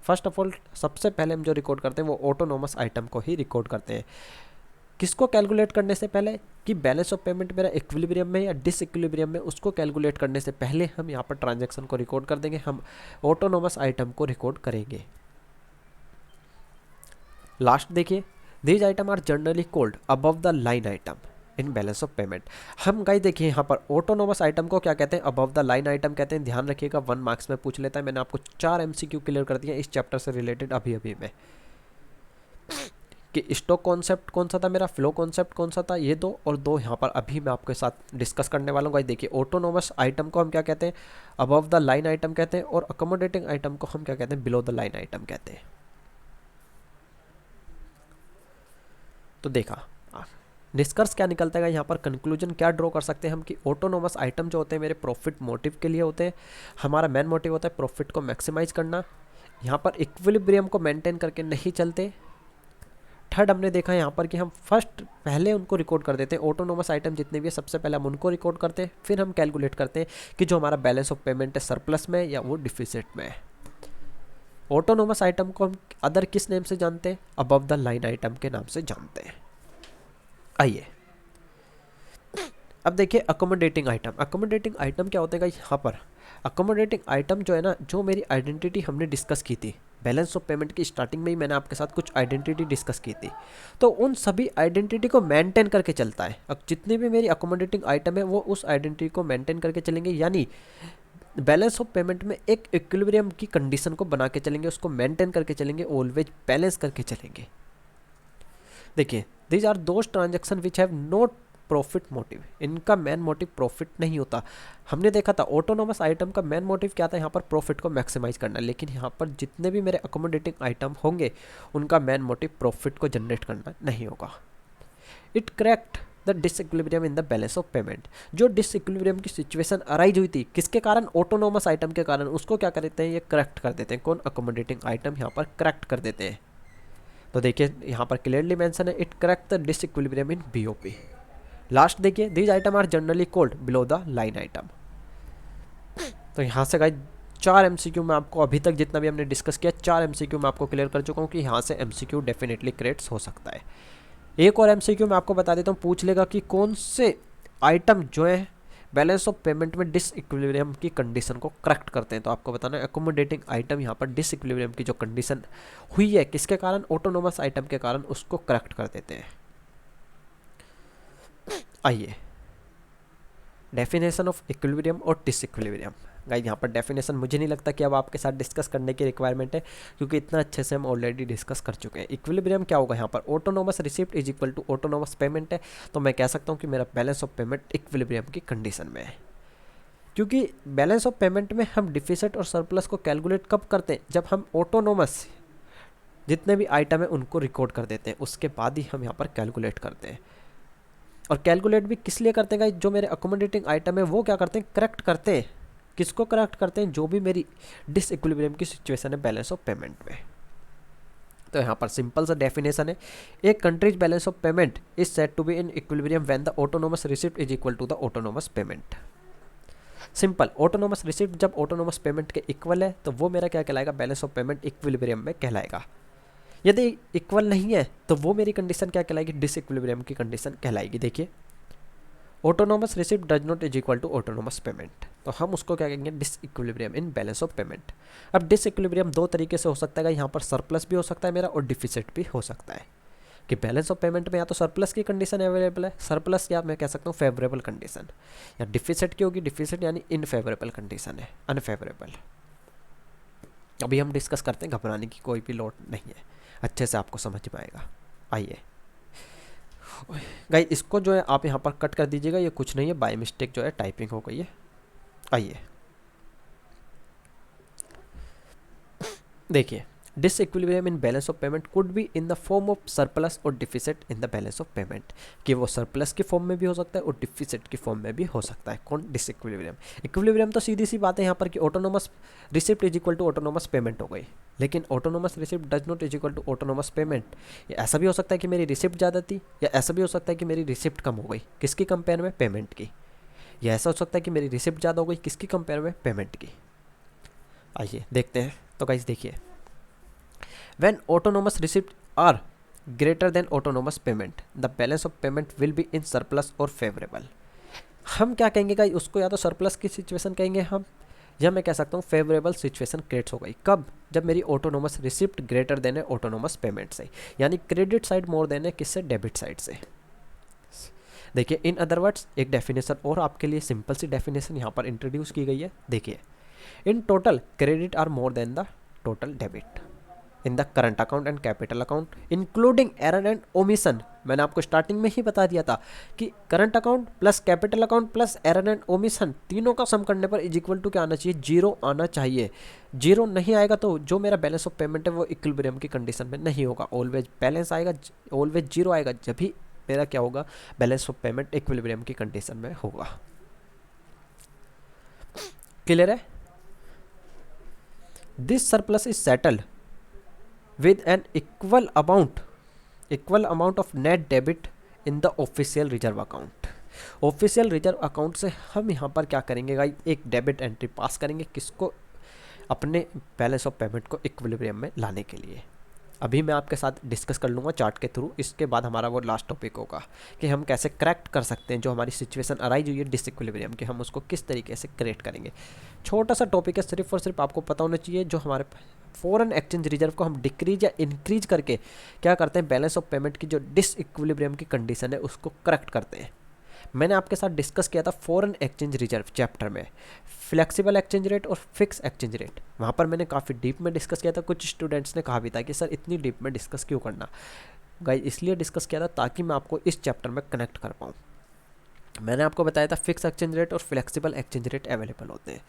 फर्स्ट ऑफ ऑल सबसे पहले हम जो रिकॉर्ड करते हैं वो ऑटोनोमस आइटम को ही रिकॉर्ड करते हैं। किसको कैलकुलेट करने से पहले, कि बैलेंस ऑफ पेमेंट मेरा इक्विलिब्रियम में या डिसइक्विलिब्रियम में, उसको कैलकुलेट करने से पहले हम यहाँ पर ट्रांजैक्शन को रिकॉर्ड कर देंगे, हम ऑटोनोमस आइटम को रिकॉर्ड करेंगे। लास्ट देखिए, these item are generally called above the line item in balance of payment. हम गाइस देखिए यहाँ पर ऑटोनोमस आइटम को क्या कहते हैं, अबव द लाइन आइटम कहते हैं। ध्यान रखिएगा, 1 मार्क्स में पूछ लेता है। मैंने आपको 4 MCQ क्लियर कर दिया इस चैप्टर से रिलेटेड अभी अभी में, कि स्टॉक कॉन्सेप्ट कौन सा था मेरा, फ्लो कॉन्सेप्ट कौन सा था, ये दो, और दो यहाँ पर अभी मैं आपके साथ डिस्कस करने वाला हूँ। गाइस देखिए, ऑटोनोमस आइटम को हम क्या कहते हैं, अबव द लाइन आइटम कहते हैं, और अकोमोडेटिंग आइटम को हम क्या कहते हैं, बिलो द लाइन आइटम कहते हैं। तो देखा निष्कर्ष क्या निकलता है, यहाँ पर कंक्लूजन क्या ड्रॉ कर सकते हैं हम, कि ऑटोनोमस आइटम जो होते हैं मेरे प्रॉफिट मोटिव के लिए होते हैं। हमारा मेन मोटिव होता है प्रॉफिट को मैक्सिमाइज करना, यहाँ पर इक्विलिब्रियम को मेंटेन करके नहीं चलते। थर्ड हमने देखा यहाँ पर कि हम फर्स्ट पहले उनको रिकॉर्ड कर देते हैं, ऑटोनोमस आइटम जितने भी है सबसे पहले हम उनको रिकॉर्ड करते हैं, फिर हम कैलकुलेट करते हैं कि जो हमारा बैलेंस ऑफ पेमेंट है सरप्लस में या वो डिफिसिट में है। ऑटोनोमस आइटम को हम अदर किस नेम से जानते हैं, अबव द लाइन आइटम के नाम से जानते हैं। आइए अब देखिए अकोमोडेटिंग आइटम। अकोमोडेटिंग आइटम क्या होते हैं यहाँ पर, अकोमोडेटिंग आइटम जो है ना, जो मेरी आइडेंटिटी हमने डिस्कस की थी बैलेंस ऑफ पेमेंट की स्टार्टिंग में ही, मैंने आपके साथ कुछ आइडेंटिटी डिस्कस की थी, तो उन सभी आइडेंटिटी को मेंटेन करके चलता है। अब जितनी भी मेरी अकोमोडेटिंग आइटम है वो उस आइडेंटिटी को मेंटेन करके चलेंगे, यानी बैलेंस ऑफ पेमेंट में एक इक्विलिब्रियम की कंडीशन को बना के चलेंगे, उसको मेंटेन करके चलेंगे, ऑलवेज बैलेंस करके चलेंगे। देखिए, these are those transaction which have no profit motive. इनका मेन मोटिव प्रॉफिट नहीं होता। हमने देखा था ऑटोनोमस आइटम का मेन मोटिव क्या था, यहाँ पर प्रॉफिट को मैक्सिमाइज करना, लेकिन यहाँ पर जितने भी मेरे अकोमोडेटिंग आइटम होंगे उनका मेन मोटिव प्रॉफिट को जनरेट करना नहीं होगा। It correct the disequilibrium in the balance of payment. जो डिसइक्विलिब्रियम की सिचुएशन अराइज हुई थी किसके कारण, ऑटोनोमस आइटम के कारण, उसको क्या करते हैं, ये करेक्ट कर देते हैं। कौन, अकोमोडेटिंग आइटम यहाँ पर करेक्ट कर देते हैं। तो देखिए यहाँ पर क्लियरली मेंशन है, it correct the disequilibrium in BOP. Last देखिए, these item are generally called below the line item. तो यहाँ से गाइस 4 MCQ में आपको अभी तक जितना भी हमने डिस्कस किया 4 MCQ में आपको क्लियर कर चुका हूँ कि यहाँ से MCQ डेफिनेटली क्रिएट्स हो सकता है। एक और MCQ मैं आपको बता देता हूँ, पूछ लेगा कि कौन से आइटम जो है बैलेंस ऑफ पेमेंट में डिसइक्विलिब्रियम की कंडीशन को करेक्ट करते हैं। तो आपको बताना है अकोमोडेटिंग आइटम यहाँ पर डिसइक्विलिब्रियम की जो कंडीशन हुई है किसके कारण, ऑटोनोमस आइटम के कारण, उसको करेक्ट कर देते हैं। आइए डेफिनेशन ऑफ इक्विलिब्रियम और डिसइक्विलिब्रियम। गाइस यहाँ पर डेफिनेशन मुझे नहीं लगता कि अब आपके साथ डिस्कस करने की रिक्वायरमेंट है, क्योंकि इतना अच्छे से हम ऑलरेडी डिस्कस कर चुके हैं। इक्विलिब्रियम क्या होगा यहाँ पर, autonomous receipt is equal to autonomous payment है, तो मैं कह सकता हूँ कि मेरा बैलेंस ऑफ पेमेंट इक्विलिब्रियम की कंडीशन में है। क्योंकि बैलेंस ऑफ पेमेंट में हम डिफिसिट और सरप्लस को कैलकुलेट कब करते हैं, जब हम ऑटोनोमस जितने भी आइटम है उनको रिकॉर्ड कर देते हैं, उसके बाद ही हम यहाँ पर कैलकुलेट करते हैं। और कैलकुलेट भी किस लिए करते हैं गाइस, जो मेरे अकोमोडेटिंग आइटम है वो क्या करते हैं, करेक्ट करते हैं। किसको करेक्ट करते हैं, जो भी मेरी डिसइक्विलिब्रियम की सिचुएशन है बैलेंस ऑफ पेमेंट में। तो यहाँ पर सिंपल सा डेफिनेशन है, एक country's balance of payment is said to be in equilibrium when the autonomous receipt is equal to the autonomous payment. Simple, autonomous receipt जब ऑटोनोमस पेमेंट के इक्वल है तो वो मेरा क्या कहलाएगा, बैलेंस ऑफ पेमेंट इक्विलिब्रियम में कहलाएगा। यदि इक्वल नहीं है तो वो मेरी कंडीशन क्या कहलाएगी, डिसइक्विलिब्रियम की कंडीशन कहलाएगी। देखिए, autonomous receipt does not is equal to autonomous payment, तो हम उसको क्या कहेंगे, disequilibrium in balance of payment. अब डिसइक्विलिब्रियम दो तरीके से हो सकता है, यहाँ पर सरप्लस भी हो सकता है मेरा और डिफिसिट भी हो सकता है। कि बैलेंस ऑफ पेमेंट में या तो सरप्लस की कंडीशन अवेलेबल है, सरप्लस या मैं कह सकता हूँ फेवरेबल कंडीशन, या डिफिसिट की होगी, डिफिसिट यानी इनफेवरेबल कंडीशन है, अनफेवरेबल। अभी हम डिस्कस करते हैं, घबराने की कोई भी लोड नहीं है, अच्छे से आपको समझ में आएगा। आइए गाइस, इसको जो है आप यहाँ पर कट कर दीजिएगा, ये कुछ नहीं है, बाय मिस्टेक जो है टाइपिंग हो गई है। आइए देखिए, disequilibrium in balance of payment could be in the form of surplus और deficit in the balance of payment, कि वो सरप्लस की फॉर्म में भी हो सकता है और डिफिसिट की फॉर्म में भी हो सकता है। कौन? डिसइक्विलिब्रियम। इक्विलिब्रियम तो सीधी सी बात है यहाँ पर कि autonomous receipt is equal to autonomous payment हो गई, लेकिन autonomous receipt does not is equal to autonomous payment. ये ऐसा भी हो सकता है कि मेरी रिसिप्ट ज़्यादा थी, या ऐसा भी हो सकता है कि मेरी रिसिप्ट कम हो गई, किसकी कंपेयर में? पेमेंट की। या ऐसा हो सकता है कि मेरी रिसिप्ट ज़्यादा हो गई, किसकी कंपेयर में? पेमेंट की। आइए देखते हैं। तो गाइस देखिए, when autonomous receipts are greater than autonomous payment, the balance of payment will be in surplus or favorable। हम क्या कहेंगे गाइस उसको? या तो सरप्लस की सिचुएशन कहेंगे हम, या मैं कह सकता हूँ फेवरेबल सिचुएशन क्रिएट्स हो गई। कब? जब मेरी ऑटोनोमस रिसिप्ट ग्रेटर देन है ऑटोनोमस पेमेंट से, यानी क्रेडिट साइड मोर देन है किससे? डेबिट साइड से। देखिए, इन अदर वर्ड्स एक डेफिनेशन और आपके लिए, सिंपल सी डेफिनेशन यहाँ पर इंट्रोड्यूस की गई है। देखिए, in total credit are more than the total debit in the current account and capital account including error and omission. मैंने आपको स्टार्टिंग में ही बता दिया था कि current account plus capital account plus error and omission तीनों का सम करने पर इज इक्वल टू क्या आना चाहिए? जीरो आना चाहिए। जीरो नहीं आएगा तो जो मेरा बैलेंस ऑफ पेमेंट है वो इक्विलिब्रियम की कंडीशन में नहीं होगा। ऑलवेज बैलेंस आएगा, ऑलवेज जीरो आएगा, जब भी मेरा क्या होगा? बैलेंस ऑफ पेमेंट इक्विलिब्रियम की कंडीशन में होगा। क्लियर है? This surplus is settled with an equal amount of net debit in the official reserve account। Official reserve account से हम यहाँ पर क्या करेंगे गाइस? एक डेबिट एंट्री पास करेंगे, किसको? अपने बैलेंस ऑफ पेमेंट को इक्विलिब्रियम में लाने के लिए। अभी मैं आपके साथ डिस्कस कर लूँगा चार्ट के थ्रू, इसके बाद हमारा वो लास्ट टॉपिक होगा कि हम कैसे करेक्ट कर सकते हैं जो हमारी सिचुएशन अराइज हुई है डिसइक्विलिब्रियम की, हम उसको किस तरीके से क्रिएट करेंगे। छोटा सा टॉपिक है, सिर्फ और सिर्फ आपको पता होना चाहिए जो हमारे फॉरेन एक्सचेंज रिजर्व को हम डिक्रीज या इंक्रीज करके क्या करते हैं? बैलेंस ऑफ पेमेंट की जो डिसइक्विलिब्रियम की कंडीशन है उसको करेक्ट करते हैं। मैंने आपके साथ डिस्कस किया था फॉरेन एक्सचेंज रिजर्व चैप्टर में, फ्लेक्सिबल एक्सचेंज रेट और फिक्स एक्सचेंज रेट। वहाँ पर मैंने काफ़ी डीप में डिस्कस किया था। कुछ स्टूडेंट्स ने कहा भी था कि सर इतनी डीप में डिस्कस क्यों करना। गाइस इसलिए डिस्कस किया था ताकि मैं आपको इस चैप्टर में कनेक्ट कर पाऊँ। मैंने आपको बताया था फिक्स एक्सचेंज रेट और फ्लेक्सिबल एक्सचेंज रेट अवेलेबल होते हैं।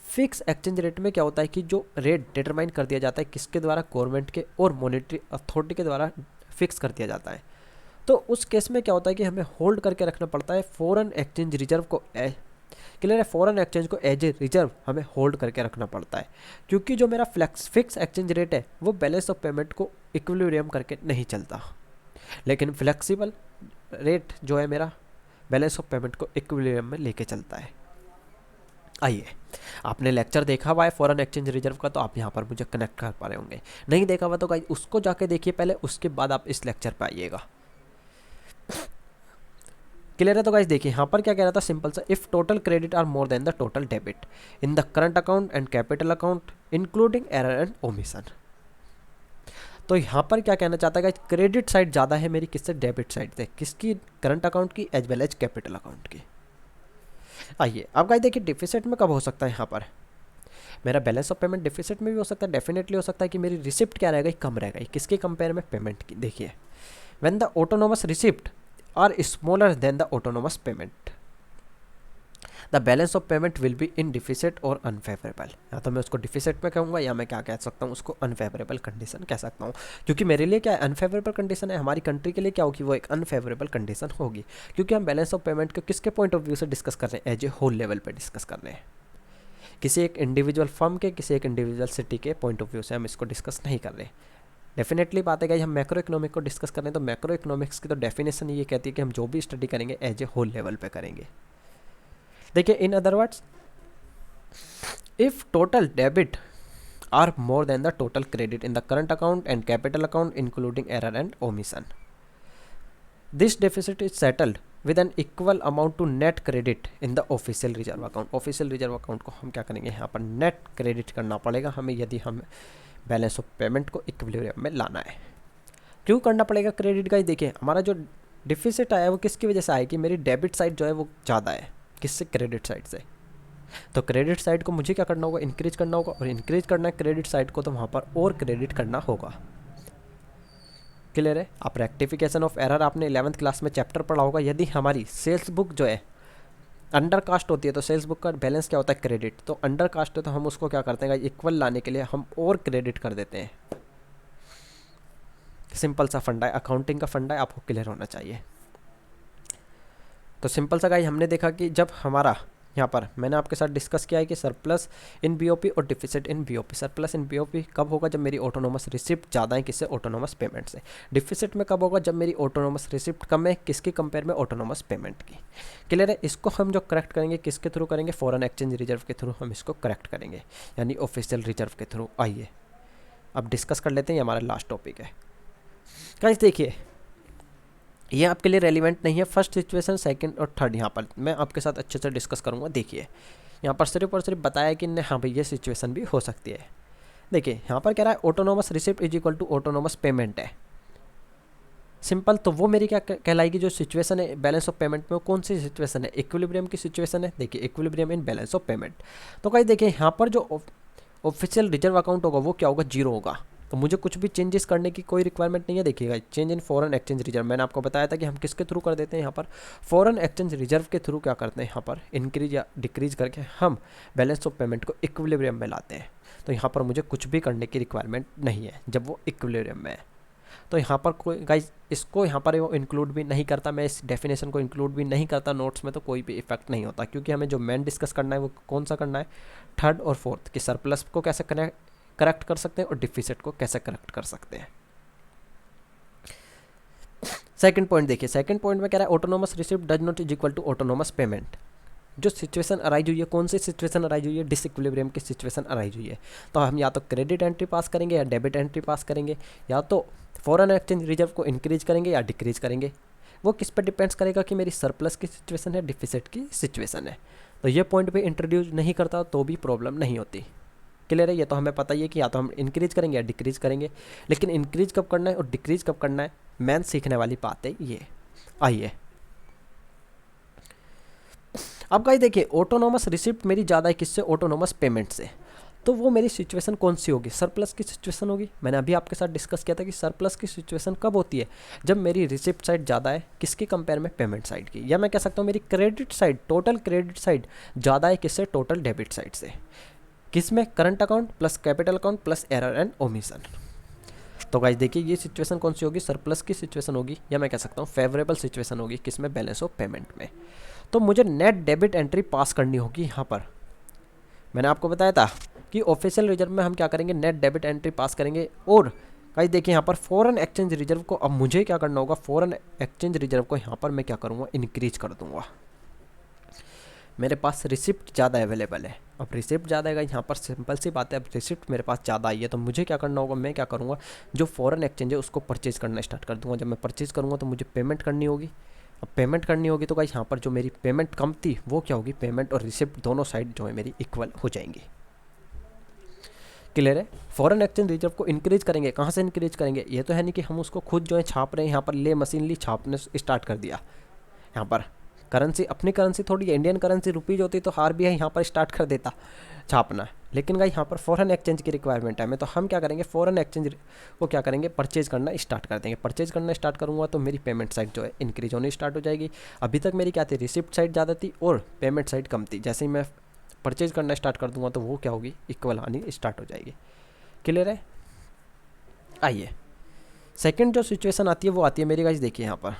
फिक्स एक्सचेंज रेट में क्या होता है कि जो रेट डिटरमाइन कर दिया जाता है किसके द्वारा? गवर्नमेंट के और मॉनेटरी अथॉरिटी के द्वारा फिक्स कर दिया जाता है। तो उस केस में क्या होता है कि हमें होल्ड करके रखना पड़ता है फॉरेन एक्सचेंज रिजर्व को। क्लियर है? फॉरेन एक्सचेंज को एज ए रिजर्व हमें होल्ड करके रखना पड़ता है, क्योंकि जो मेरा फिक्स एक्सचेंज रेट है वो बैलेंस ऑफ पेमेंट को इक्विलिब्रियम करके नहीं चलता, लेकिन फ्लेक्सिबल रेट जो है मेरा बैलेंस ऑफ पेमेंट को इक्विलिब्रियम में लेके चलता है। आइए, आपने लेक्चर देखा हुआ है फॉरेन एक्सचेंज रिजर्व का, तो आप यहाँ पर मुझे कनेक्ट कर पा रहे होंगे। नहीं देखा हुआ तो गाइस उसको जाके देखिए पहले, उसके बाद आप इस लेक्चर पे आइएगा। क्लियर है? तो गाइस देखिए यहाँ पर क्या कह रहा था, सिंपल सा, if total credit are more than the total debit in the current account and capital account including error and omission. तो यहाँ पर क्या कहना चाहता है गाइस? क्रेडिट साइड ज़्यादा है मेरी किससे? डेबिट साइड से। किसकी? करंट अकाउंट की as well as capital account की। आइए अब गाइस देखिए, डिफिसिट में कब हो सकता है? यहाँ पर मेरा बैलेंस ऑफ पेमेंट डिफिसिट में भी हो सकता है। डेफिनेटली हो सकता है कि मेरी रिसिप्ट क्या रह गई? कम रह गई। किसके कंपेयर में? पेमेंट की। देखिए, when the autonomous receipt are smaller than the autonomous payment the balance of payment will be in deficit और अनफेवरेबल। या तो मैं उसको डिफिसिट में कहूँगा, या मैं क्या कह सकता हूँ उसको? अनफेवरेबल कंडीशन कह सकता हूँ, क्योंकि मेरे लिए क्या है? अनफेवरेबल कंडीशन है। हमारी कंट्री के लिए क्या होगी? वो एक अनफेवरेबल कंडीशन होगी, क्योंकि हम बैलेंस ऑफ पेमेंट को किसके पॉइंट ऑफ व्यू से डिस्कस कर रहे हैं? एज ए होल लेवल पर डिस्कस कर रहे हैं। किसी एक इंडिविजुअल फर्म के, किसी एक इंडिविजुअल सिटी के पॉइंट ऑफ व्यू से हम इसको डिस्कस नहीं कर रहे। डेफिनेटली बात है कि हम मैक्रो इकोनॉमिक को डिस्कस कर रहे हैं, तो मैक्रो इकोनॉमिक्स की तो डेफिनेशन ये कहती है कि हम जो भी स्टडी करेंगे एज ए होल लेवल पे करेंगे। देखिए, in other words, if total debit are more than the total credit in the current account and capital account including error and omission, this deficit is settled with an equal amount to net credit in the official reserve account. Official reserve account को हम क्या करेंगे? यहाँ पर net credit करना पड़ेगा हमें, यदि हम बैलेंस ऑफ पेमेंट को इक्विलिब्रियम में लाना है। क्यों करना पड़ेगा क्रेडिट? गाइस देखिए, हमारा जो डिफिसिट आया है वो किसकी वजह से आया कि मेरी डेबिट साइड जो है वो ज़्यादा है। किससे? क्रेडिट साइड से। तो क्रेडिट साइड को मुझे क्या करना होगा, इंक्रीज करना होगा, और इंक्रीज करना है क्रेडिट साइड को तो वहाँ पर और क्रेडिट करना होगा। क्लियर है। आप रेक्टिफिकेशन ऑफ एरर आपने 11th क्लास में चैप्टर पढ़ा होगा। यदि हमारी सेल्स बुक जो है अंडर कास्ट होती है तो सेल्स बुक का बैलेंस क्या होता है, क्रेडिट। तो अंडर कास्ट है तो हम उसको क्या करते हैं, इक्वल लाने के लिए हम और क्रेडिट कर देते हैं। सिंपल सा फंडा है, अकाउंटिंग का फंडा है, आपको क्लियर होना चाहिए। तो सिंपल सा गाइस हमने देखा कि जब हमारा यहाँ पर मैंने आपके साथ डिस्कस किया है कि सरप्लस इन बीओपी और डिफिसिट इन बीओपी। सरप्लस इन बीओपी कब होगा, जब मेरी ऑटोनोमस रिसिप्ट ज़्यादा है किससे, ऑटोनोमस पेमेंट से। डिफिसिट में कब होगा, जब मेरी ऑटोनोमस रिसिप्ट कम है किसकी कंपेयर में, ऑटोनोमस पेमेंट की। क्लियर है। इसको हम जो करेक्ट करेंगे किसके थ्रू करेंगे, फॉरेन एक्सचेंज रिजर्व के थ्रू हम इसको करेक्ट करेंगे, यानी ऑफिशियल रिजर्व के थ्रू। आइए अब डिस्कस कर लेते हैं, ये हमारा लास्ट टॉपिक है। गाइस देखिए ये आपके लिए रेलिवेंट नहीं है, फर्स्ट सिचुएशन, सेकंड और थर्ड यहाँ पर मैं आपके साथ अच्छे से डिस्कस करूँगा। देखिए यहाँ पर सिर्फ और सिर्फ बताया कि हाँ भाई ये सिचुएशन भी हो सकती है। देखिए यहाँ पर कह रहा है autonomous receipt is equal to autonomous payment है। सिंपल, तो वो मेरी क्या कहलाएगी, जो सिचुएशन है बैलेंस ऑफ पेमेंट में, वो कौन सी सिचुएशन है, इक्विलिब्रियम की सिचुएशन है। देखिए equilibrium in balance of payment. तो कहीं देखिए यहाँ पर जो ऑफिशियल रिजर्व अकाउंट होगा वो क्या होगा, जीरो होगा। तो मुझे कुछ भी चेंजेस करने की कोई रिक्वायरमेंट नहीं है। देखिएगा change in foreign exchange reserve, मैंने आपको बताया था कि हम किसके थ्रू कर देते हैं, यहाँ पर फॉरेन एक्सचेंज रिजर्व के थ्रू क्या करते हैं, यहाँ पर इंक्रीज या डिक्रीज करके हम बैलेंस ऑफ पेमेंट को इक्विलिब्रियम में लाते हैं। तो यहाँ पर मुझे कुछ भी करने की रिक्वायरमेंट नहीं है जब वो इक्विलिब्रियम में है। तो यहाँ पर कोई गाइज इसको यहाँ पर वो इंक्लूड भी नहीं करता, मैं इस डेफिनेशन को इंक्लूड भी नहीं करता नोट्स में, तो कोई भी इफेक्ट नहीं होता, क्योंकि हमें जो मेन डिस्कस करना है वो कौन सा करना है, थर्ड और फोर्थ, कि सरप्लस को कैसे करेक्ट कर सकते हैं और डिफिसिट को कैसे करेक्ट कर सकते हैं। सेकंड पॉइंट देखिए, सेकंड पॉइंट में कह रहा है autonomous receipt does not is equal to autonomous payment. जो सिचुएशन अराइज हुई है, कौन सी सिचुएशन अराइज हुई है, डिसइक्विलिब्रियम की सिचुएशन अराइज हुई है। तो हम या तो क्रेडिट एंट्री पास करेंगे या डेबिट एंट्री पास करेंगे, या तो फॉरेन एक्सचेंज रिजर्व को इंक्रीज करेंगे या डिक्रीज करेंगे। वो किस पर डिपेंड्स करेगा कि मेरी सरप्लस की सिचुएशन है, डिफिसिट की सिचुएशन है। तो ये पॉइंट भी इंट्रोड्यूस नहीं करता तो भी प्रॉब्लम नहीं होती। क्लियर है। ये तो हमें पता ही है कि या तो हम इंक्रीज करेंगे या डिक्रीज करेंगे, लेकिन इंक्रीज कब करना है और डिक्रीज कब करना है, मेन सीखने वाली बात है ये। आइए अब गाइस देखिए ऑटोनोमस रिसिप्ट मेरी ज़्यादा है किससे, ऑटोनोमस पेमेंट से। तो वो मेरी सिचुएशन कौन सी होगी, सरप्लस की सिचुएशन होगी। मैंने अभी आपके साथ डिस्कस किया था कि सरप्लस की सिचुएशन कब होती है, जब मेरी रिसिप्ट साइड ज़्यादा है किसकी कंपेयर में, पेमेंट साइड की। या मैं कह सकता हूँ मेरी credit side, total credit side ज़्यादा है किससे, टोटल डेबिट साइड से। किसमें, current account plus capital account plus error and omission. तो गाइस देखिए ये सिचुएशन कौन सी होगी, सरप्लस की सिचुएशन होगी, या मैं कह सकता हूँ फेवरेबल सिचुएशन होगी किसमें, बैलेंस ऑफ पेमेंट में। तो मुझे नेट डेबिट एंट्री पास करनी होगी। यहाँ पर मैंने आपको बताया था कि ऑफिशियल रिजर्व में हम क्या करेंगे, नेट डेबिट एंट्री पास करेंगे। और गाइस देखिए यहाँ पर फॉरेन एक्सचेंज रिजर्व को अब मुझे क्या करना होगा, फॉरेन एक्सचेंज रिजर्व को यहाँ पर मैं क्या करूँगा, इंक्रीज कर दूंगा। मेरे पास रिसिप्ट ज़्यादा अवेलेबल है। अब रिसिप्ट ज़्यादा है यहाँ पर सिंपल सी बात है, अब रिसिप्ट मेरे पास ज़्यादा आई है तो मुझे क्या करना होगा, मैं क्या करूँगा, जो फॉरेन एक्सचेंज है उसको परचेज करना स्टार्ट कर दूँगा। जब मैं परचेज करूँगा तो मुझे पेमेंट करनी होगी। अब पेमेंट करनी होगी तो गाइस यहाँ पर जो मेरी पेमेंट कम थी वो क्या होगी, पेमेंट और रिसिप्ट दोनों साइड जो है मेरी इक्वल हो जाएंगी। क्लियर है। फॉरेन एक्सचेंज रिजर्व को इंक्रीज करेंगे, कहाँ से इंक्रीज करेंगे, ये तो है नहीं कि हम उसको खुद जो है छाप रहे हैं, यहाँ पर ले मशीन ली छापने स्टार्ट कर दिया। यहाँ पर करेंसी अपनी करेंसी थोड़ी इंडियन करेंसी रुपीज होती तो आरबीआई यहाँ पर स्टार्ट कर देता छापना, लेकिन गाइस यहाँ पर फॉरेन एक्सचेंज की रिक्वायरमेंट है हमें, तो हम क्या करेंगे, फॉरेन एक्सचेंज को क्या करेंगे, परचेज करना स्टार्ट कर देंगे। परचेज करना स्टार्ट करूँगा तो मेरी पेमेंट साइड जो है इंक्रीज होनी स्टार्ट हो जाएगी। अभी तक मेरी क्या थी, रिसिप्ट साइड ज़्यादा थी और पेमेंट साइड कम थी। जैसे ही मैं परचेज करना स्टार्ट कर दूंगा तो वो क्या होगी, इक्वल आनी स्टार्ट हो जाएगी। क्लियर है। आइए सेकेंड जो सिचुएशन आती है वो आती है मेरी गाइस देखिए यहाँ पर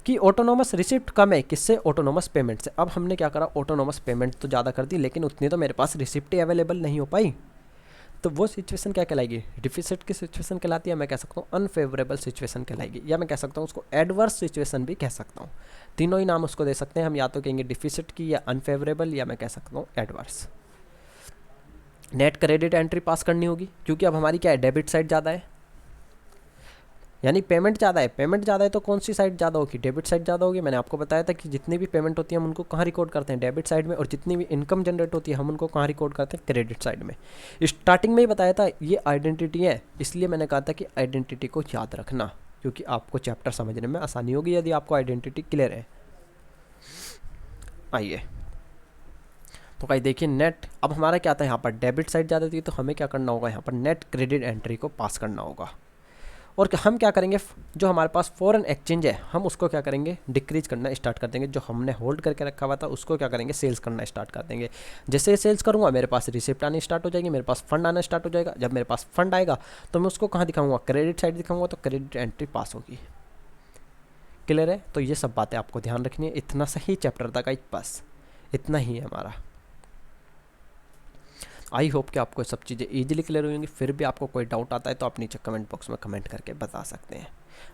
कि ऑटोनोमस रिसिप्ट कम है किससे, ऑटोनोमस पेमेंट से। अब हमने क्या करा, ऑटोनोमस पेमेंट तो ज़्यादा कर दी लेकिन उतनी तो मेरे पास रिसिप्ट ही अवेलेबल नहीं हो पाई। तो वो सिचुएशन क्या कहलाएगी, डिफिसिट की सिचुएशन कहलाती है। मैं कह सकता हूँ अनफेवरेबल सिचुएशन कहलाएगी, या मैं कह सकता हूँ उसको एडवर्स सिचुएशन भी कह सकता हूँ। तीनों ही नाम उसको दे सकते हैं हम, या तो कहेंगे डिफिसिट की, या अनफेवरेबल, या मैं कह सकता हूँ एडवर्स। नेट क्रेडिट एंट्री पास करनी होगी क्योंकि अब हमारी क्या है, डेबिट साइड ज़्यादा है, यानी पेमेंट ज़्यादा है। पेमेंट ज़्यादा है तो कौन सी साइड ज़्यादा होगी, डेबिट साइड ज़्यादा होगी। मैंने आपको बताया था कि जितनी भी पेमेंट होती है हम उनको कहाँ रिकॉर्ड करते हैं, डेबिट साइड में, और जितनी भी इनकम जनरेट होती है हम उनको कहाँ रिकॉर्ड करते हैं, क्रेडिट साइड में। स्टार्टिंग में ही बताया था ये आइडेंटिटी है, इसलिए मैंने कहा था कि आइडेंटिटी को याद रखना क्योंकि आपको चैप्टर समझने में आसानी होगी यदि आपको आइडेंटिटी क्लियर है। आइए तो कहीं देखिए नेट, अब हमारा क्या था यहाँ पर डेबिट साइड ज़्यादा थी, तो हमें क्या करना होगा यहाँ पर नेट क्रेडिट एंट्री को पास करना होगा। और हम क्या करेंगे, जो हमारे पास फॉरेन एक्सचेंज है हम उसको क्या करेंगे डिक्रीज करना स्टार्ट कर देंगे। जो हमने होल्ड करके रखा हुआ था उसको क्या करेंगे सेल्स करना स्टार्ट कर देंगे। जैसे सेल्स करूँगा मेरे पास रिसिप्ट आनी स्टार्ट हो जाएगी, मेरे पास फंड आना स्टार्ट हो जाएगा। जब मेरे पास फंड आएगा तो मैं उसको कहाँ दिखाऊंगा, क्रेडिट साइड दिखाऊंगा, तो क्रेडिट एंट्री पास होगी। क्लियर है? तो ये सब बातें आपको ध्यान रखनी है। इतना सही चैप्टर था गाइस, बस इतना ही है हमारा। आई होप कि आपको सब चीज़ें ईजिली क्लियर होंगी। फिर भी आपको कोई डाउट आता है तो आप नीचे कमेंट बॉक्स में कमेंट करके बता सकते हैं।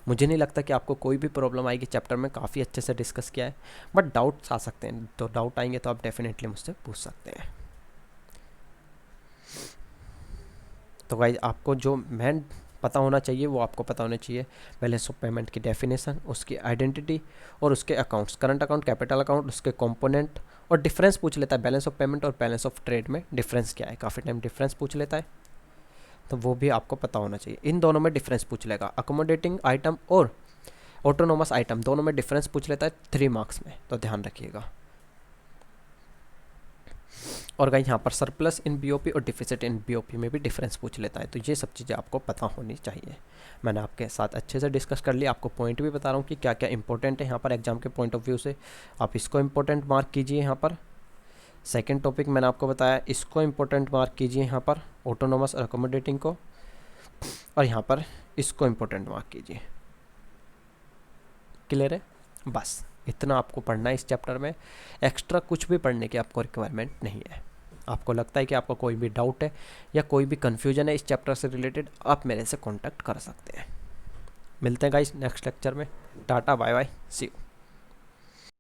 मुझे नहीं लगता कि आपको कोई भी प्रॉब्लम आएगी, चैप्टर में काफ़ी अच्छे से डिस्कस किया है, बट डाउट्स आ सकते हैं। तो डाउट आएंगे तो आप डेफिनेटली मुझसे पूछ सकते हैं। तो गाइस आपको जो मेन पता होना चाहिए वो आपको पता होना चाहिए। बैलेंस ऑफ पेमेंट की डेफिनेशन, उसकी आइडेंटिटी और उसके accounts, current account, capital account, उसके कंपोनेंट और डिफरेंस पूछ लेता है। बैलेंस ऑफ पेमेंट और बैलेंस ऑफ ट्रेड में डिफरेंस क्या है, काफ़ी टाइम डिफरेंस पूछ लेता है, तो वो भी आपको पता होना चाहिए। इन दोनों में डिफरेंस पूछ लेगा। अकोमोडेटिंग आइटम और ऑटोनोमस आइटम दोनों में डिफरेंस पूछ लेता है 3 मार्क्स में, तो ध्यान रखिएगा। और गाइस यहाँ पर सरप्लस इन बीओपी और डिफिसिट इन बीओपी में भी डिफरेंस पूछ लेता है। तो ये सब चीज़ें आपको पता होनी चाहिए। मैंने आपके साथ अच्छे से डिस्कस कर लिया, आपको पॉइंट भी बता रहा हूँ कि क्या क्या इंपॉर्टेंट है यहाँ पर एग्जाम के पॉइंट ऑफ व्यू से। आप इसको इंपॉर्टेंट मार्क कीजिए यहाँ पर। सेकेंड टॉपिक मैंने आपको बताया, इसको इंपॉर्टेंट मार्क कीजिए यहाँ पर, ऑटोनोमस और अकोमोडेटिंग को। और यहाँ पर इसको इंपॉर्टेंट मार्क कीजिए। क्लियर है? बस इतना आपको पढ़ना है इस चैप्टर में। एक्स्ट्रा कुछ भी पढ़ने की आपको रिक्वायरमेंट नहीं है। आपको लगता है कि आपको कोई भी डाउट है या कोई भी कन्फ्यूजन है इस चैप्टर से रिलेटेड, आप मेरे से कांटेक्ट कर सकते हैं। मिलते हैं गाइस नेक्स्ट लेक्चर में। Tata bye bye, see you.